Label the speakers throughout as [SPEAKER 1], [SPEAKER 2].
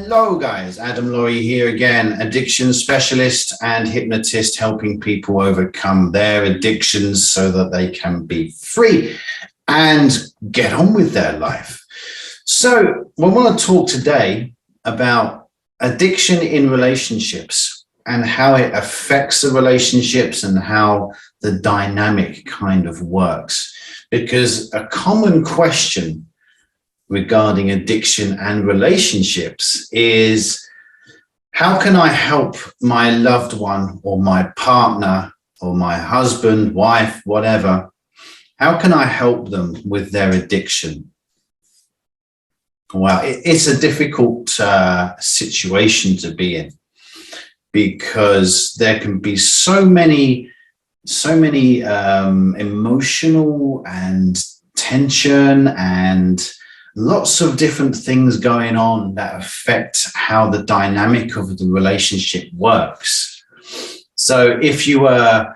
[SPEAKER 1] Hello, guys. Adam Laurie here again, addiction specialist and hypnotist, helping people overcome their addictions so that they can be free and get on with their life. So, we want to talk today about addiction in relationships and how it affects the relationships and how the dynamic kind of works. Because a common question regarding addiction and relationships is, how can I help my loved one or my partner or my husband, wife, whatever? How can I help them with their addiction? Well, it's a difficult situation to be in, because there can be so many emotional and tension and lots of different things going on that affect how the dynamic of the relationship works. So if you were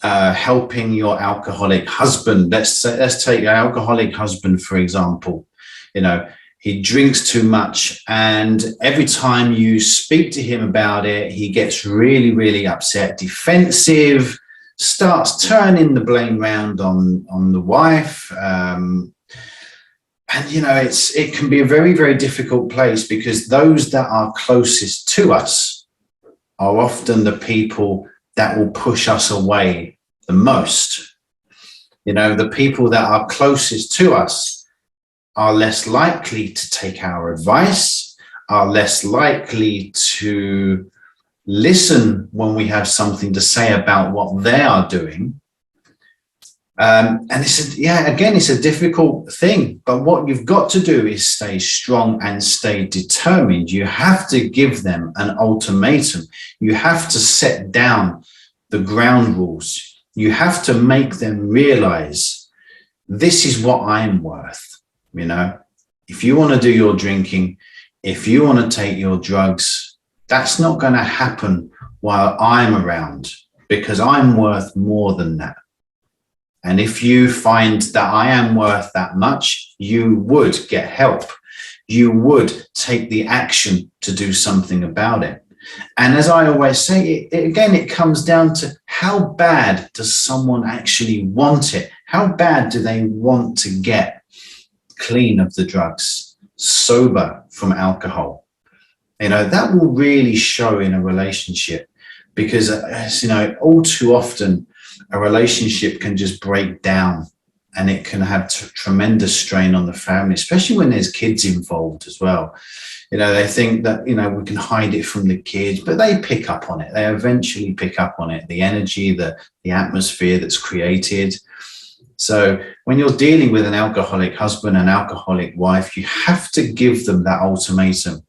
[SPEAKER 1] helping your alcoholic husband, let's take your alcoholic husband, for example, he drinks too much, and every time you speak to him about it, he gets really, really upset, defensive, starts turning the blame round on the wife. And, it can be a very, very difficult place, because those that are closest to us are often the people that will push us away the most. The people that are closest to us are less likely to take our advice, are less likely to listen when we have something to say about what they are doing. And it's a difficult thing, but what you've got to do is stay strong and stay determined. You have to give them an ultimatum. You have to set down the ground rules. You have to make them realize, this is what I'm worth. If you want to do your drinking, if you want to take your drugs, that's not going to happen while I'm around, because I'm worth more than that. And if you find that I am worth that much, you would get help. You would take the action to do something about it. And as I always say, it comes down to, how bad does someone actually want it? How bad do they want to get clean of the drugs, sober from alcohol? That will really show in a relationship, because, all too often, a relationship can just break down, and it can have tremendous strain on the family, especially when there's kids involved as well. They think that, we can hide it from the kids, but they pick up on it. They eventually pick up on it, the energy, the atmosphere that's created. So when you're dealing with an alcoholic husband and alcoholic wife, you have to give them that ultimatum.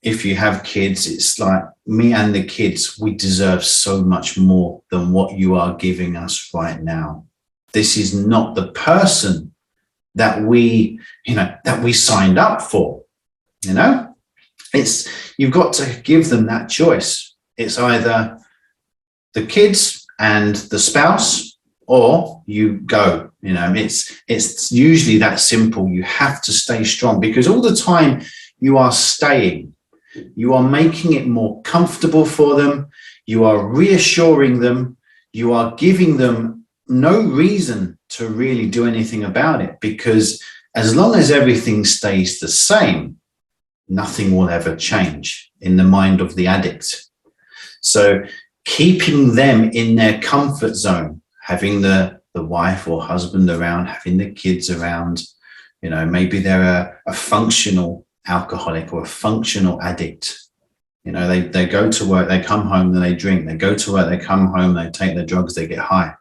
[SPEAKER 1] If you have kids, it's like, me and the kids, we deserve so much more than what you are giving us right now. This is not the person that we signed up for. You've got to give them that choice. It's either the kids and the spouse, or you go. It's usually that simple. You have to stay strong, because all the time you are staying, you are making it more comfortable for them. You are reassuring them. You are giving them no reason to really do anything about it, because as long as everything stays the same, nothing will ever change in the mind of the addict. So keeping them in their comfort zone, having the wife or husband around, having the kids around, maybe they're a functional alcoholic or a functional addict. They go to work, they come home, then they drink. They go to work, they come home, they take their drugs, they get high.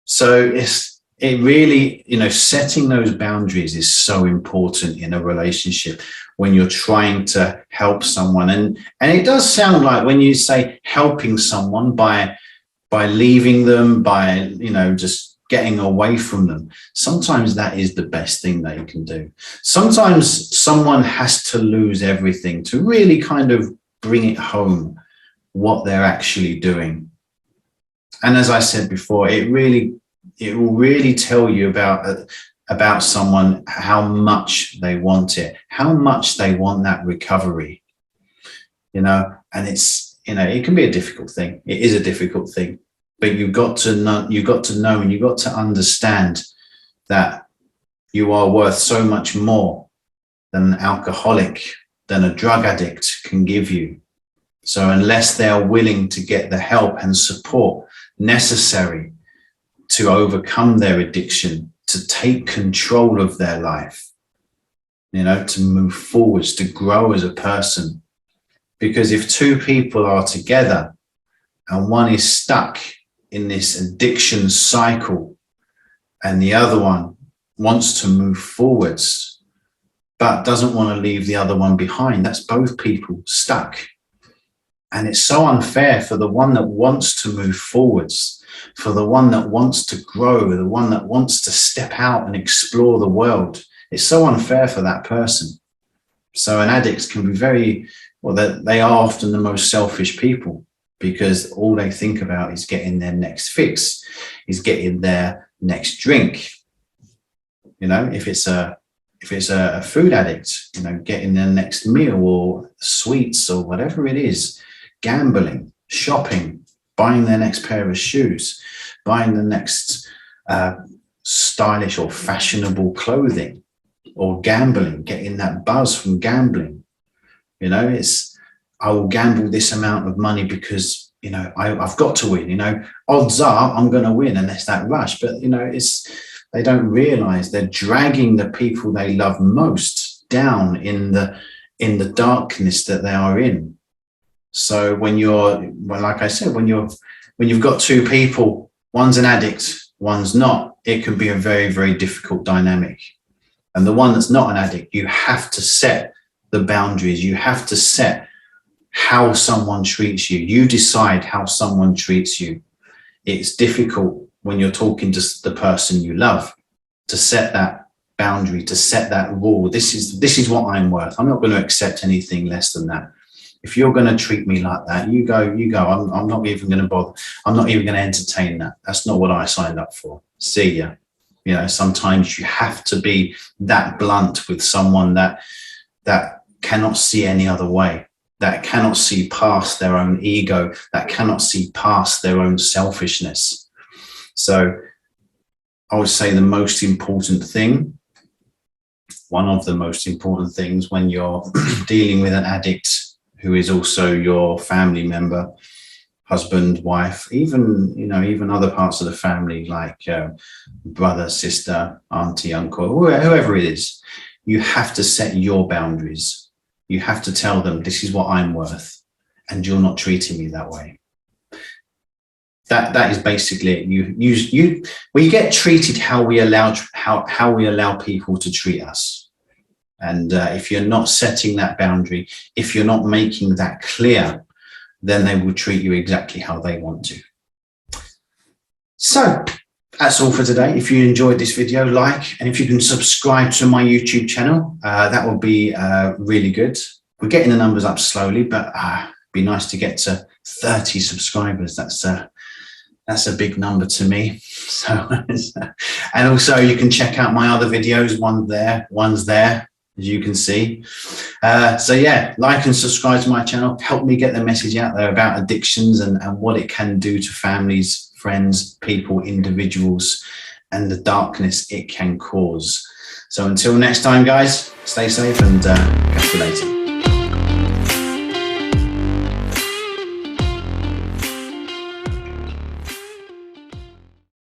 [SPEAKER 1] So it really, setting those boundaries is so important in a relationship when you're trying to help someone. And it does sound like, when you say helping someone by leaving them, by, just getting away from them, sometimes that is the best thing they can do. Sometimes someone has to lose everything to really kind of bring it home what they're actually doing. And as I said before, it will really tell you about about someone, how much they want it, how much they want that recovery, and it's, it can be a difficult thing. It is a difficult thing, but you've got to know, and you've got to understand that you are worth so much more than an alcoholic, than a drug addict can give you. So unless they are willing to get the help and support necessary to overcome their addiction, to take control of their life, to move forwards, to grow as a person. Because if two people are together and one is stuck in this addiction cycle and the other one wants to move forwards but doesn't want to leave the other one behind, that's both people stuck. And it's so unfair for the one that wants to move forwards, for the one that wants to grow, the one that wants to step out and explore the world. It's so unfair for that person. So an addict can be they are often the most selfish people, because all they think about is getting their next fix, is getting their next drink. If it's a food addict, getting their next meal or sweets or whatever it is, gambling, shopping, buying their next pair of shoes, buying the next stylish or fashionable clothing, or gambling, getting that buzz from gambling. I will gamble this amount of money because, I've got to win, odds are I'm going to win, and it's that rush. But, they don't realize they're dragging the people they love most down in the darkness that they are in. So when like I said, when you've got two people, one's an addict, one's not, it can be a very, very difficult dynamic. And the one that's not an addict, you have to set the boundaries. You have to set how someone treats you. You decide how someone treats you. It's difficult when you're talking to the person you love to set that boundary, to set that rule. This is what I'm worth. I'm not going to accept anything less than that. If you're going to treat me like that, you go. I'm not even going to bother. I'm not even going to entertain that. That's not what I signed up for. See ya. Sometimes you have to be that blunt with someone that cannot see any other way, that cannot see past their own ego, that cannot see past their own selfishness. So I would say the most important thing, one of the most important things when you're dealing with an addict who is also your family member, husband, wife, even other parts of the family, like brother, sister, auntie, uncle, whoever it is, you have to set your boundaries. You have to tell them, this is what I'm worth, and you're not treating me that way. That is basically it. We get treated how we allow people to treat us. And if you're not setting that boundary, if you're not making that clear, then they will treat you exactly how they want to. So that's all for today. If you enjoyed this video, and if you can subscribe to my YouTube channel, that would be really good. We're getting the numbers up slowly, but it'd be nice to get to 30 subscribers. That's a big number to me. So, and also you can check out my other videos. One's there, as you can see. So yeah, like and subscribe to my channel. Help me get the message out there about addictions and what it can do to families, friends, people, individuals, and the darkness it can cause. So until next time, guys, stay safe and catch you later.